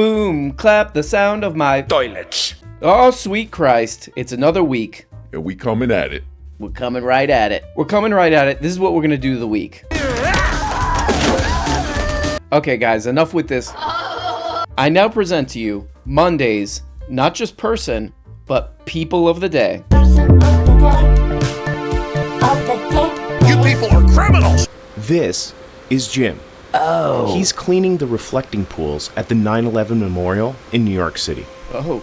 Boom, clap the sound of my toilets. Oh, sweet Christ. It's another week. And we coming at it. We're coming right at it. We're coming right at it. This is what we're going to do the week. Okay, guys, enough with this. I now present to you Monday's, not just person, but people of the day. You people are criminals! This is Jim. Oh. He's cleaning the reflecting pools at the 9/11 Memorial in New York City. Oh.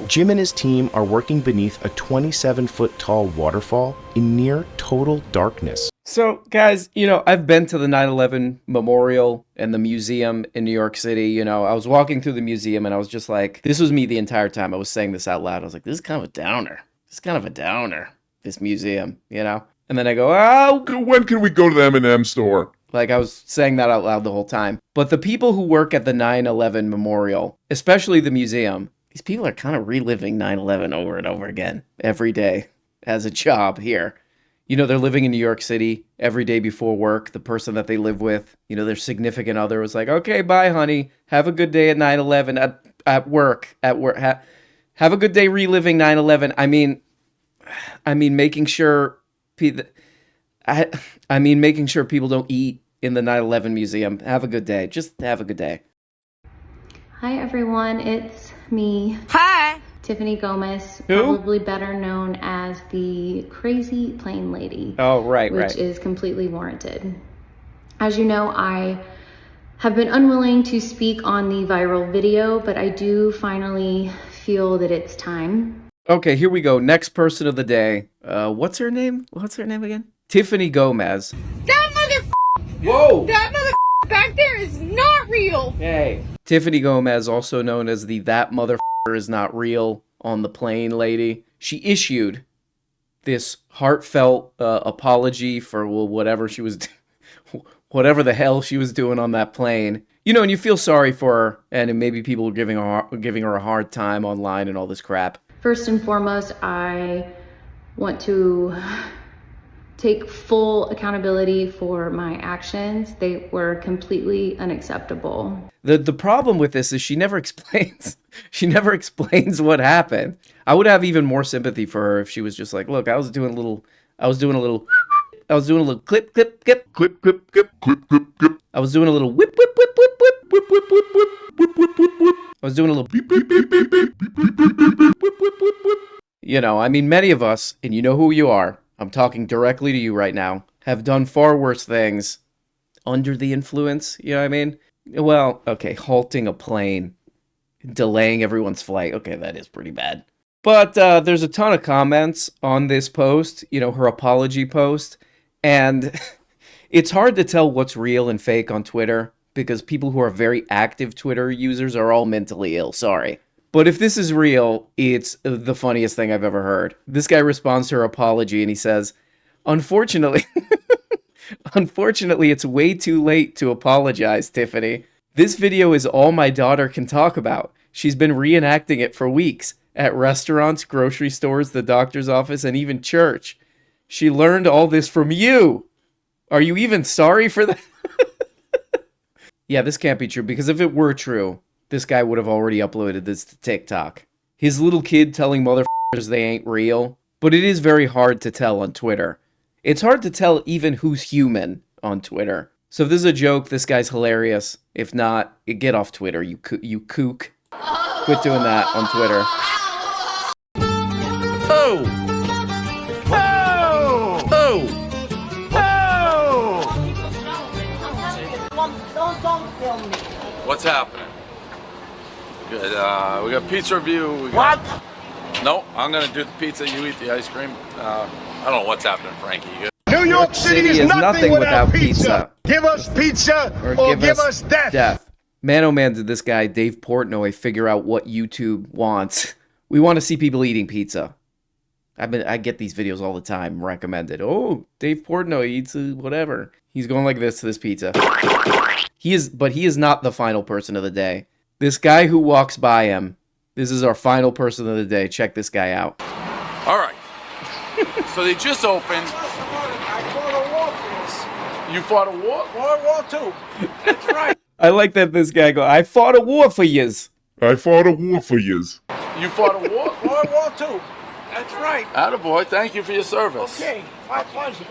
Jim and his team are working beneath a 27-foot tall waterfall in near total darkness. So, guys, I've been to the 9/11 Memorial and the museum in New York City. I was walking through the museum and I was just like, this was me the entire time. I was saying this out loud. I was like, this is kind of a downer. This museum, And then I go, oh. When can we go to the M&M store? Like, I was saying that out loud the whole time. But the people who work at the 9/11 Memorial, especially the museum, these people are kind of reliving 9/11 over and over again every day as a job here. They're living in New York City every day before work. The person that they live with, their significant other was like, okay, bye, honey. Have a good day at 9/11 at work. Have a good day reliving 9/11. I mean, making sure making sure people don't eat in the 9/11 museum. Have a good day. Just have a good day. Hi everyone, it's me. Hi! Tiffany Gomez, Who? probably better known as the crazy plane lady. Oh, right. Which is completely warranted. As you know, I have been unwilling to speak on the viral video, but I do finally feel that it's time. Okay, here we go. Next person of the day. What's her name? What's her name again? Tiffany Gomez. That mother Whoa! That mother back there is not real! Hey. Tiffany Gomez, also known as the That Mother Is Not Real on the Plane lady. She issued this heartfelt apology for whatever she was whatever the hell she was doing on that plane. And you feel sorry for her, and maybe people were giving her a hard time online and all this crap. First and foremost, I want to take full accountability for my actions. They were completely unacceptable. The problem with this is she never explains. She never explains what happened. I would have even more sympathy for her if she was just like, look, I was doing a little clip, clip, clip, clip, clip, clip, clip, clip, clip. I was doing a little whip, whip, whip, whip, whip, whip, whip, whip, whip, whip, whip, whip, whip. I was doing a little beep, beep, beep, beep, beep, beep, beep, beep, beep, whip, whip, whip, whip. Many of us, and you know who you are, I'm talking directly to you right now, have done far worse things under the influence, you know what I mean? Well, okay, halting a plane, delaying everyone's flight, okay, that is pretty bad. But there's a ton of comments on this post, her apology post, and it's hard to tell what's real and fake on Twitter, because people who are very active Twitter users are all mentally ill, sorry. But if this is real, it's the funniest thing I've ever heard. This guy responds to her apology and he says, unfortunately, it's way too late to apologize, Tiffany. This video is all my daughter can talk about. She's been reenacting it for weeks at restaurants, grocery stores, the doctor's office, and even church. She learned all this from you. Are you even sorry for that? Yeah, this can't be true, because if it were true, this guy would have already uploaded this to TikTok. His little kid telling motherfuckers they ain't real. But it is very hard to tell on Twitter. It's hard to tell even who's human on Twitter. So if this is a joke, this guy's hilarious. If not, get off Twitter, you kook. Quit doing that on Twitter. Oh! Oh! Oh! Oh! Don't film me. What's happening? Good. We got pizza review. What? No, I'm gonna do the pizza. You eat the ice cream. I don't know what's happening, Frankie. You good? New York City is nothing without pizza. Give us pizza or give us death. Man, oh man, did this guy, Dave Portnoy, figure out what YouTube wants. We want to see people eating pizza. I get these videos all the time recommended. Oh, Dave Portnoy eats whatever. He's going like this to this pizza. But he is not the final person of the day. This guy who walks by him, this is our final person of the day. Check this guy out. All right. So they just opened. I fought a war for this. You fought a war? World War II. That's right. I like that this guy I fought a war for yous. I fought a war for yous. You fought a war? World War II. That's right. Attaboy, thank you for your service. Okay, my pleasure.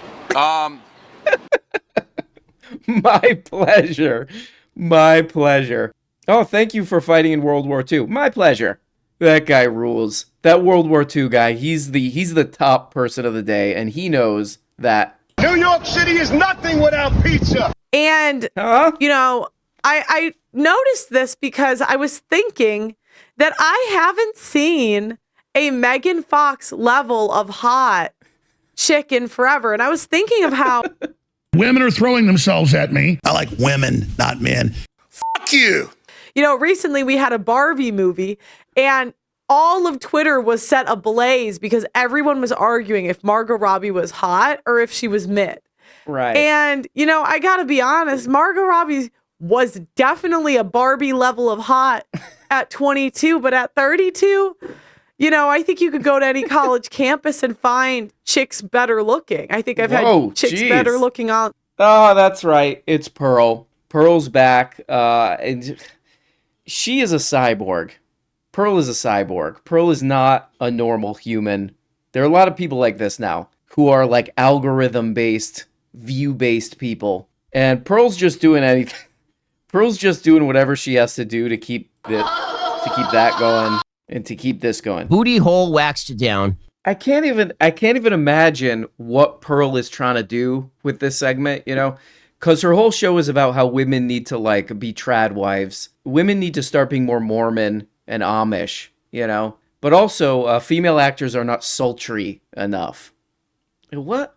My pleasure. My pleasure. Oh, thank you for fighting in World War II. My pleasure. That guy rules. That World War II guy, he's the top person of the day, and he knows that. New York City is nothing without pizza. And, you know, I noticed this because I was thinking that I haven't seen a Megan Fox level of hot chicken forever. And I was thinking of how women are throwing themselves at me. I like women, not men. Fuck you. You know, recently we had a Barbie movie and all of Twitter was set ablaze because everyone was arguing if Margot Robbie was hot or if she was mid. Right. And, you know, I gotta be honest, Margot Robbie was definitely a Barbie level of hot at 22, but at 32, you know, I think you could go to any college campus and find chicks better looking. I think I've had chicks better looking on. Oh, that's right. It's Pearl. Pearl's back. And she is a cyborg. Pearl is a cyborg. Pearl is not a normal human. There are a lot of people like this now who are like algorithm-based, view-based people. And Pearl's just doing anything. Pearl's just doing whatever she has to do to keep that going and to keep this going. Booty hole waxed down. I can't even imagine what Pearl is trying to do with this segment, you know? Because her whole show is about how women need to, like, be trad wives. Women need to start being more Mormon and Amish, you know? But also, female actors are not sultry enough. What?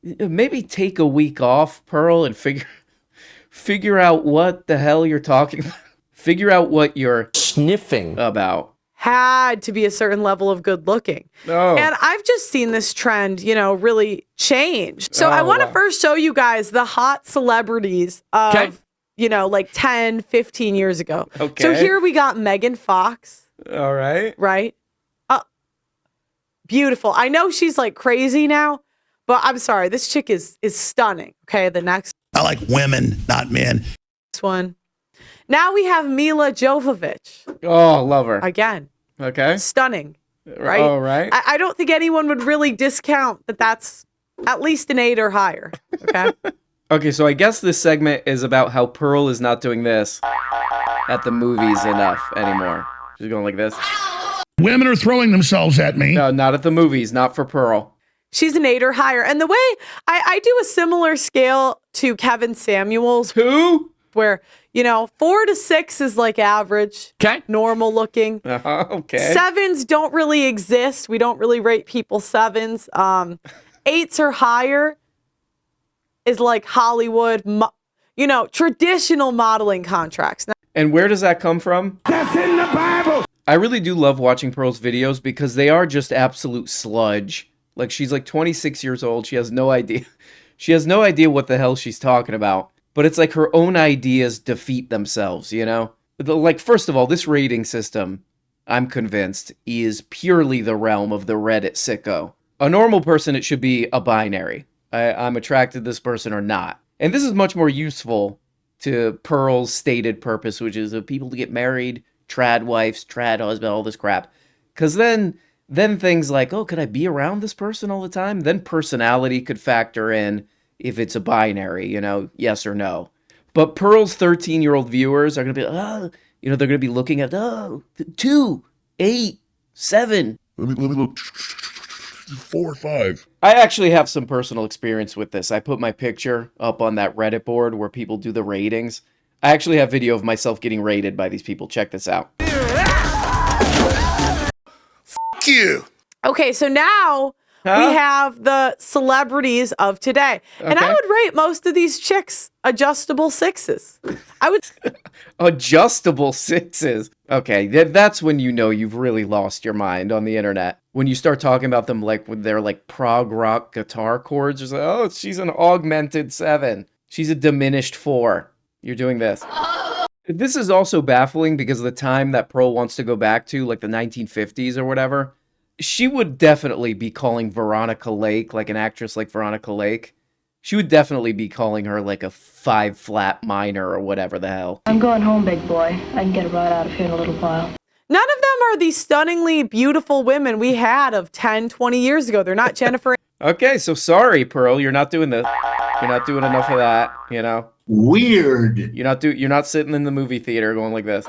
Maybe take a week off, Pearl, and figure out what the hell you're talking about. Figure out what you're sniffing about. Had to be a certain level of good looking. Oh. And I've just seen this trend, you know, really change. So I want to first show you guys the hot celebrities of, you know, like 10, 15 years ago. Okay. So here we got Megan Fox. All right. Right? Beautiful. I know she's like crazy now, but I'm sorry. This chick is stunning. Okay, the next. I like women, not men. Next one. Now we have Mila Jovovich. Oh, love her. Again. Okay. Stunning. Right? Oh, right. I don't think anyone would really discount that that's at least an 8 or higher. Okay. Okay, so I guess this segment is about how Pearl is not doing this at the movies enough anymore. She's going like this. Women are throwing themselves at me. No, not at the movies, not for Pearl. She's an 8 or higher. And the way I do a similar scale to Kevin Samuels. Who? Where, you know, 4 to 6 is like average. Okay. Normal looking. Okay. 7s don't really exist. We don't really rate people 7s. 8s or higher is like Hollywood, you know, traditional modeling contracts. And where does that come from? That's in the Bible. I really do love watching Pearl's videos because they are just absolute sludge. Like, she's like 26 years old. She has no idea. She has no idea what the hell she's talking about. But it's like her own ideas defeat themselves, you know? Like, first of all, this rating system, I'm convinced, is purely the realm of the Reddit sicko. A normal person, it should be a binary. I'm attracted to this person or not. And this is much more useful to Pearl's stated purpose, which is of people to get married, trad wives, trad husband, all this crap. Because then things like, oh, could I be around this person all the time? Then personality could factor in if it's a binary, you know, yes or no. But Pearl's 13-year-old viewers are going to be, you know, they're going to be looking at, 2, 8, 7. Let me look. 4 or 5. I actually have some personal experience with this. I put my picture up on that Reddit board where people do the ratings. I actually have video of myself getting rated by these people. Check this out. Fuck you. Okay, so now we have the celebrities of today. And I would rate most of these chicks adjustable 6s. I would. Adjustable 6s. Okay, that's when you know you've really lost your mind on the internet. When you start talking about them like with their like prog rock guitar chords, it's like, oh, she's an augmented 7. She's a diminished 4. You're doing this. This is also baffling because of the time that Pearl wants to go back to, like the 1950s or whatever. She would definitely be calling Veronica Lake, like an actress like Veronica Lake, She would definitely be calling her like a 5 flat minor or whatever the hell. I'm going home, big boy. I can get a ride out of here in a little while. None of them are these stunningly beautiful women we had of 10, 20 years ago. They're not Jennifer. Okay, so sorry, Pearl, you're not doing enough of that, you know. Weird. You're not sitting in the movie theater going like this.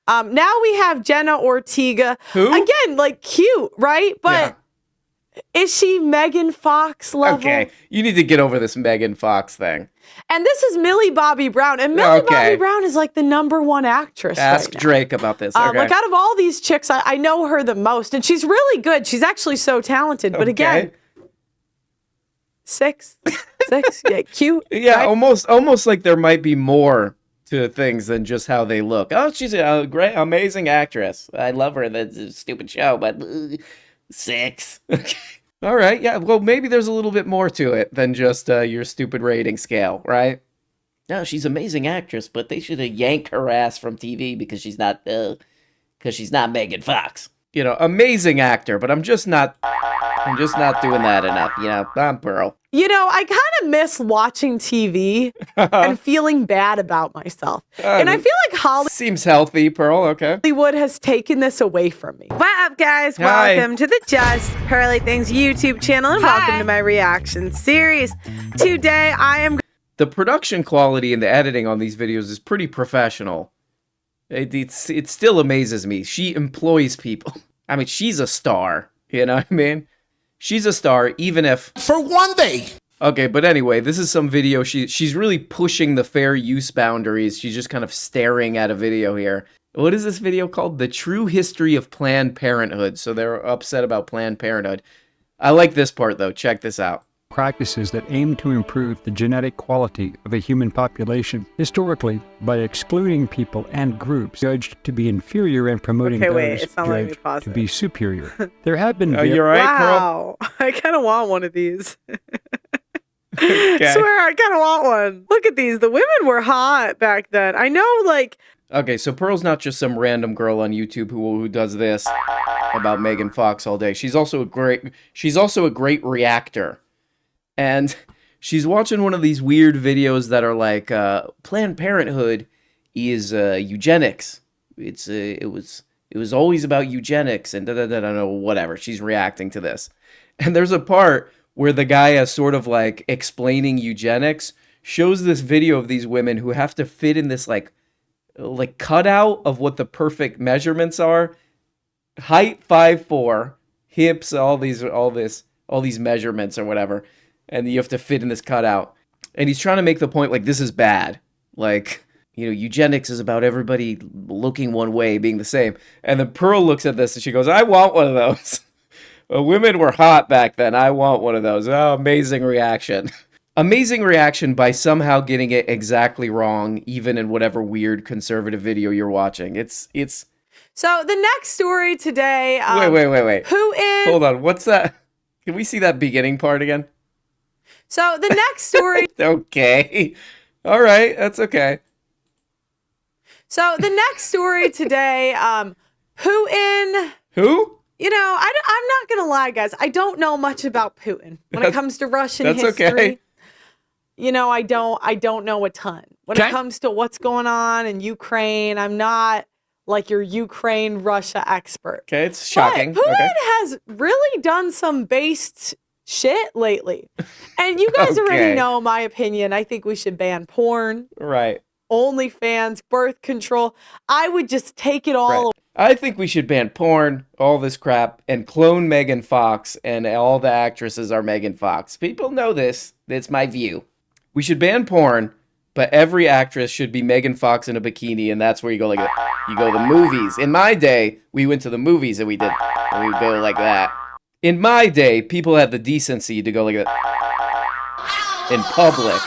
Now we have Jenna Ortega. Who? Again, like cute, right? But is she Megan Fox level? Okay, you need to get over this Megan Fox thing. And this is Millie Bobby Brown. And Millie Bobby Brown is like the #1 actress. Ask right now. Drake about this. Okay. Like out of all these chicks, I know her the most. And she's really good. She's actually so talented. But again, 6, yeah, cute. Yeah, right? almost like there might be more to things than just how they look. Oh, she's a great, amazing actress. I love her. That's a stupid show, but 6. Okay. All right, yeah, well, maybe there's a little bit more to it than just your stupid rating scale, right? No, she's an amazing actress, but they should have yanked her ass from TV because she's not Megan Fox. You know, amazing actor, but I'm just not doing that enough, you know. I'm Pearl. You know, I kind of miss watching TV and feeling bad about myself. And I feel like Hollywood seems healthy, Pearl, okay. Hollywood has taken this away from me. What up, guys? Hi. Welcome to the Just Pearly Things YouTube channel, and welcome to my reaction series. Today, I am... The production quality and the editing on these videos is pretty professional. It still amazes me. She employs people. I mean, she's a star, you know what I mean? She's a star, even if... For one day. Okay, but anyway, this is some video. She's really pushing the fair use boundaries. She's just kind of staring at a video here. What is this video called? The True History of Planned Parenthood. So they're upset about Planned Parenthood. I like this part, though. Check this out. Practices that aim to improve the genetic quality of a human population, historically by excluding people and groups judged to be inferior and promoting those judged to be superior. There have been... You're right, wow, Pearl? I kind of want one of these. Okay. Swear, I kind of want one. Look at these. The women were hot back then. I know, like... Okay, so Pearl's not just some random girl on YouTube who does this about Megan Fox all day. She's also a great reactor. And she's watching one of these weird videos that are like, Planned Parenthood is eugenics. It was always about eugenics and whatever. She's reacting to this. And there's a part where the guy is sort of like explaining eugenics, shows this video of these women who have to fit in this like cutout of what the perfect measurements are. Height 5'4", hips, all these measurements or whatever. And you have to fit in this cutout. And he's trying to make the point, like, this is bad. Like, you know, eugenics is about everybody looking one way, being the same. And then Pearl looks at this and she goes, I want one of those. Women were hot back then. I want one of those. Oh, amazing reaction. Amazing reaction by somehow getting it exactly wrong, even in whatever weird conservative video you're watching. It's... So, the next story today... Wait. Who is... Hold on, what's that? Can we see that beginning part again? So the next story... Okay. All right. That's okay. So the next story today, Putin... Who? You know, I'm not going to lie, guys. I don't know much about Putin when it comes to Russian history. Okay. You know, I don't know a ton. When it comes to what's going on in Ukraine, I'm not like your Ukraine-Russia expert. Okay, it's shocking. But Putin has really done some based... shit lately. And you guys already know my opinion. I think we should ban porn. Right. OnlyFans, birth control. I would just take it all. Right. I think we should ban porn, all this crap, and clone Megan Fox, and all the actresses are Megan Fox. People know this. That's my view. We should ban porn, but every actress should be Megan Fox in a bikini, and that's where you go like that. You go to the movies. In my day, we went to the movies and we would go like that. In my day, people had the decency to go like that in public.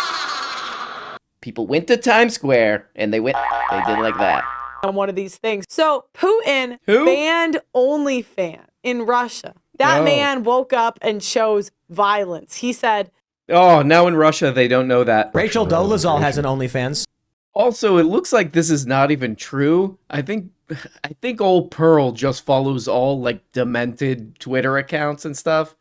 People went to Times Square and they did like that. On one of these things. So Putin banned OnlyFans in Russia. That man woke up and chose violence. He said, oh, now in Russia, they don't know that. Rachel Dolezal has an OnlyFans. Also, it looks like this is not even true. I think old Pearl just follows all like demented Twitter accounts and stuff.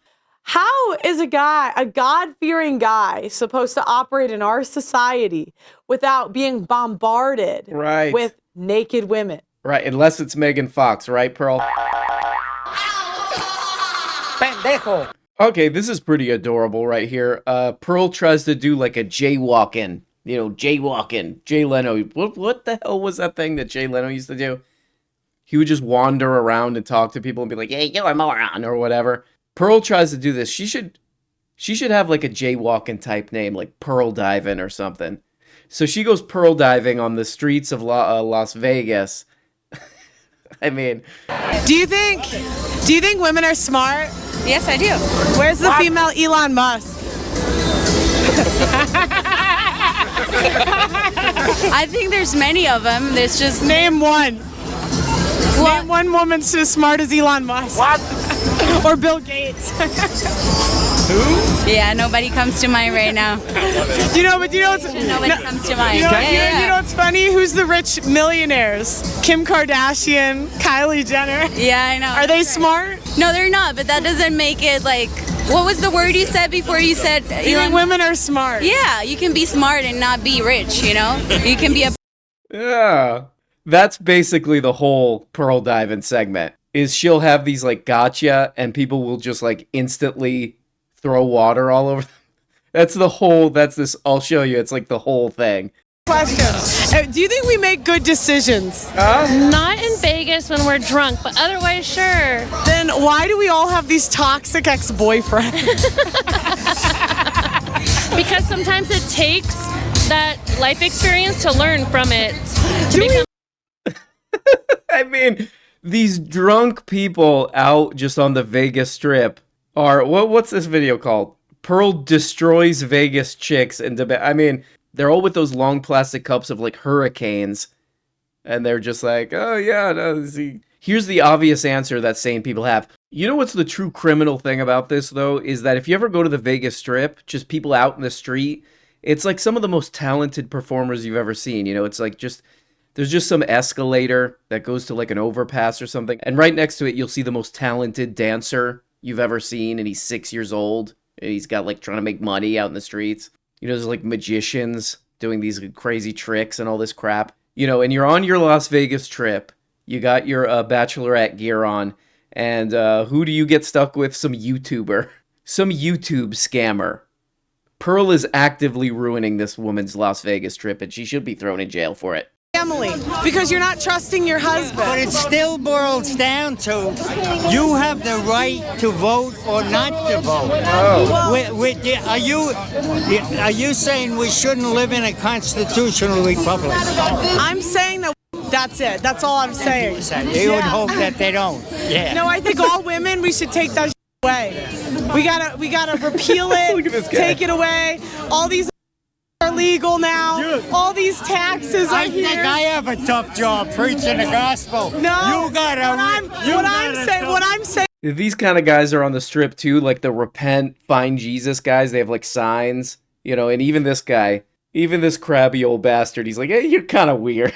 How is a God-fearing guy supposed to operate in our society without being bombarded with naked women? Right, unless it's Megan Fox, right, Pearl? Pendejo. Okay, this is pretty adorable right here. Pearl tries to do like a jaywalking. Jaywalking. Jay Leno. What the hell was that thing that Jay Leno used to do? He would just wander around and talk to people and be like, "Hey, you're a moron," or whatever. Pearl tries to do this. She should have like a jaywalking type name, like Pearl Diving or something. So she goes pearl diving on the streets of Las Vegas. I mean, do you think women are smart? Yes, I do. Where's the female Elon Musk? I think there's many of them. There's just name one. Name one woman so smart as Elon Musk. What? Or Bill Gates. Who? Yeah, nobody comes to mind right now. Do you know what's nobody comes to mind. You know what's funny? Who's the rich millionaires? Kim Kardashian, Kylie Jenner. Yeah, I know. Are they smart? No, they're not, but that doesn't make it like, what was the word you said before you said you think women are smart? Yeah, you can be smart and not be rich, you know? You can be a Yeah. That's basically the whole Pearl Diving segment. Is she'll have these like gotcha and people will just like instantly throw water all over them. I'll show you. It's like the whole thing. Question. Do you think we make good decisions? Not in Vegas when we're drunk, but otherwise, sure. Then why do we all have these toxic ex-boyfriends? Because sometimes it takes that life experience to learn from it. I mean, these drunk people out just on the Vegas Strip are, what's this video called? Pearl destroys Vegas chicks in debate. I mean, they're all with those long plastic cups of like hurricanes. And they're just like, oh yeah, no, see. Here's the obvious answer that sane people have. You know what's the true criminal thing about this, though? Is that if you ever go to the Vegas Strip, just people out in the street, it's like some of the most talented performers you've ever seen. It's like there's just some escalator that goes to like an overpass or something. And right next to it, you'll see the most talented dancer you've ever seen. And he's 6 years old. And he's got like trying to make money out in the streets. There's like magicians doing these crazy tricks and all this crap. And you're on your Las Vegas trip. You got your bachelorette gear on. And who do you get stuck with? Some YouTuber. Some YouTube scammer. Pearl is actively ruining this woman's Las Vegas trip. And she should be thrown in jail for it. Family, because you're not trusting your husband. But it still boils down to you have the right to vote or not to vote. Oh. Are you saying we shouldn't live in a constitutional republic? I'm saying that's it. That's all I'm saying. You would hope that they don't. Yeah. No, I think all women, we should take that away. We gotta repeal it. Look at this guy. Take it away. All these are legal now. All these taxes are here. I think I have a tough job preaching the gospel. No. You gotta. What I'm saying. These kind of guys are on the strip too, like the repent, find Jesus guys. They have like signs, and even this guy, even this crabby old bastard, he's like, hey, you're kind of weird.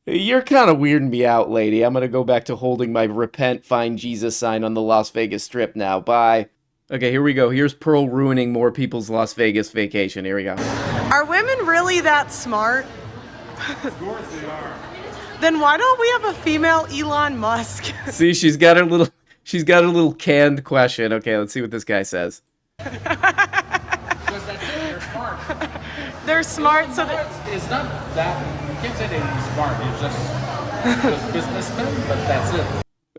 You're kind of weirding me out, lady. I'm going to go back to holding my repent, find Jesus sign on the Las Vegas Strip now. Bye. Okay, here we go. Here's Pearl ruining more people's Las Vegas vacation. Here we go. Are women really that smart? Of course they are. Then why don't we have a female Elon Musk? See, she's got a little canned question. Okay, let's see what this guy says. Because that's it, they're smart. They're smart, so it's not that, you can't say they're smart, it's just businessmen, but that's it.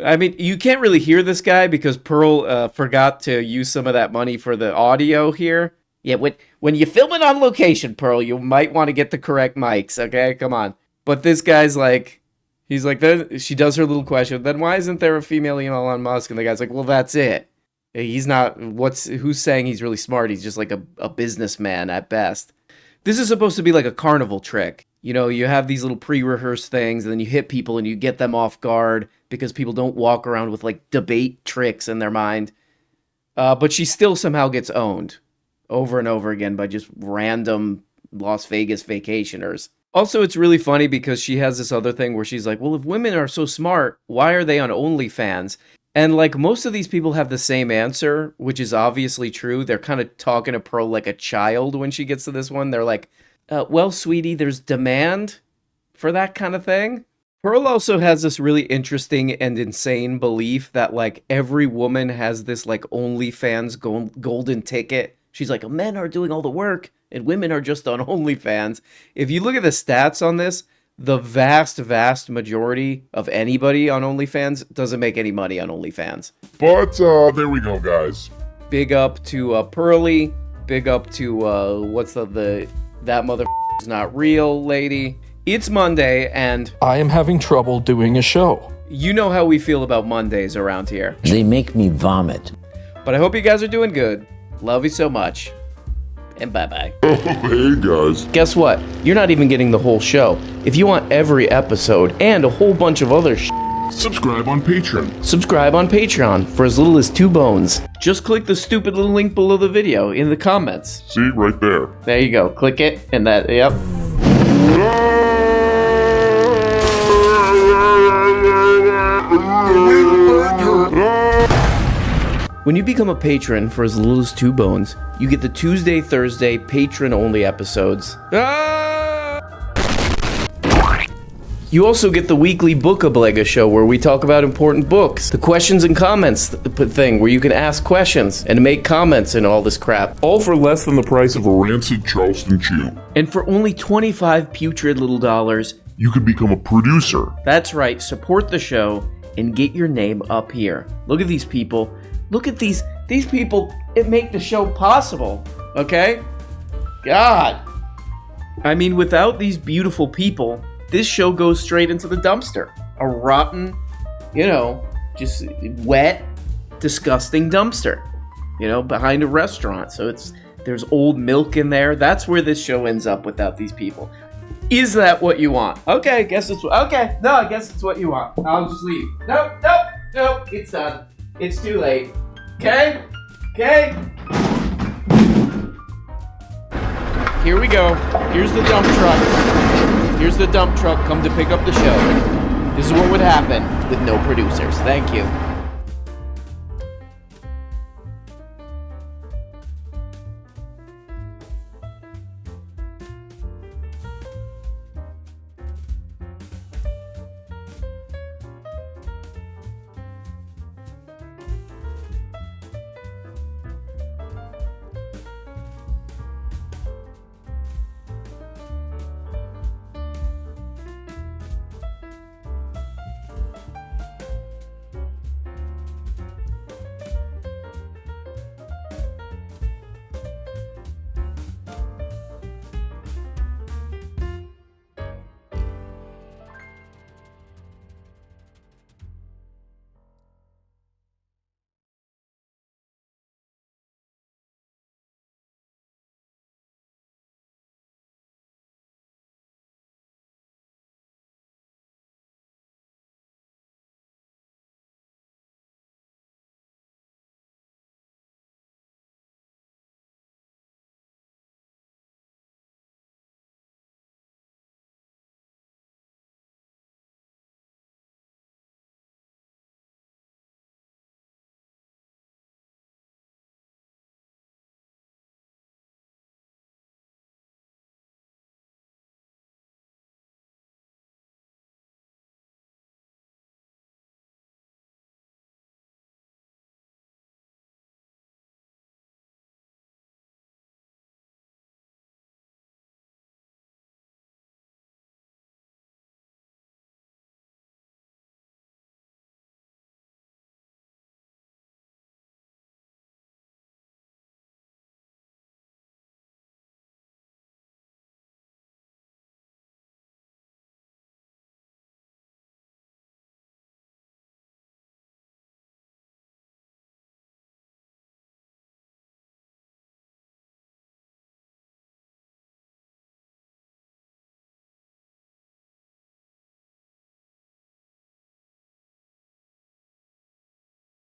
I mean, you can't really hear this guy because Pearl forgot to use some of that money for the audio here. Yeah, when you film it on location, Pearl, you might want to get the correct mics, okay? Come on. But this guy's like, she does her little question, then why isn't there a female Elon Musk? And the guy's like, well, that's it. He's not, who's saying he's really smart? He's just like a businessman at best. This is supposed to be like a carnival trick. You have these little pre-rehearsed things, and then you hit people and you get them off guard because people don't walk around with like debate tricks in their mind. But she still somehow gets owned over and over again by just random Las Vegas vacationers. Also, it's really funny because she has this other thing where she's like, well, if women are so smart, why are they on OnlyFans? And like most of these people have the same answer, which is obviously true. They're kind of talking to Pearl like a child when she gets to this one. They're like, well, sweetie, there's demand for that kind of thing. Pearl also has this really interesting and insane belief that like every woman has this like OnlyFans golden ticket. She's like, men are doing all the work and women are just on OnlyFans. If you look at the stats on this, the vast majority of anybody on OnlyFans doesn't make any money on OnlyFans. But there we go, guys. Big up to Pearly. Big up to that mother is not real lady. It's Monday and I am having trouble doing a show. You know how we feel about Mondays around here. They make me vomit. But I hope you guys are doing good. Love you so much. And bye-bye. Oh, hey, guys. Guess what? You're not even getting the whole show. If you want every episode and a whole bunch of other subscribe on Patreon. Subscribe on Patreon for as little as 2 bones. Just click the stupid little link below the video in the comments. See, right there. There you go. Click it, and that, yep. When you become a patron for as little as 2 bones, you get the Tuesday, Thursday, patron-only episodes. You also get the weekly Book-a-Blega show where we talk about important books. The questions and comments thing where you can ask questions and make comments and all this crap. All for less than the price of a rancid Charleston chew. And for only 25 putrid little dollars, you can become a producer. That's right, support the show and get your name up here. Look at these people. Look at these people, it make the show possible, okay? God. I mean, without these beautiful people, this show goes straight into the dumpster. A rotten, just wet, disgusting dumpster, behind a restaurant. So there's old milk in there. That's where this show ends up without these people. Is that what you want? Okay, I guess it's what you want. I'll just leave. Nope, it's done. It's too late. Okay? Here we go. Here's the dump truck. Here's the dump truck come to pick up the show. This is what would happen with no producers. Thank you.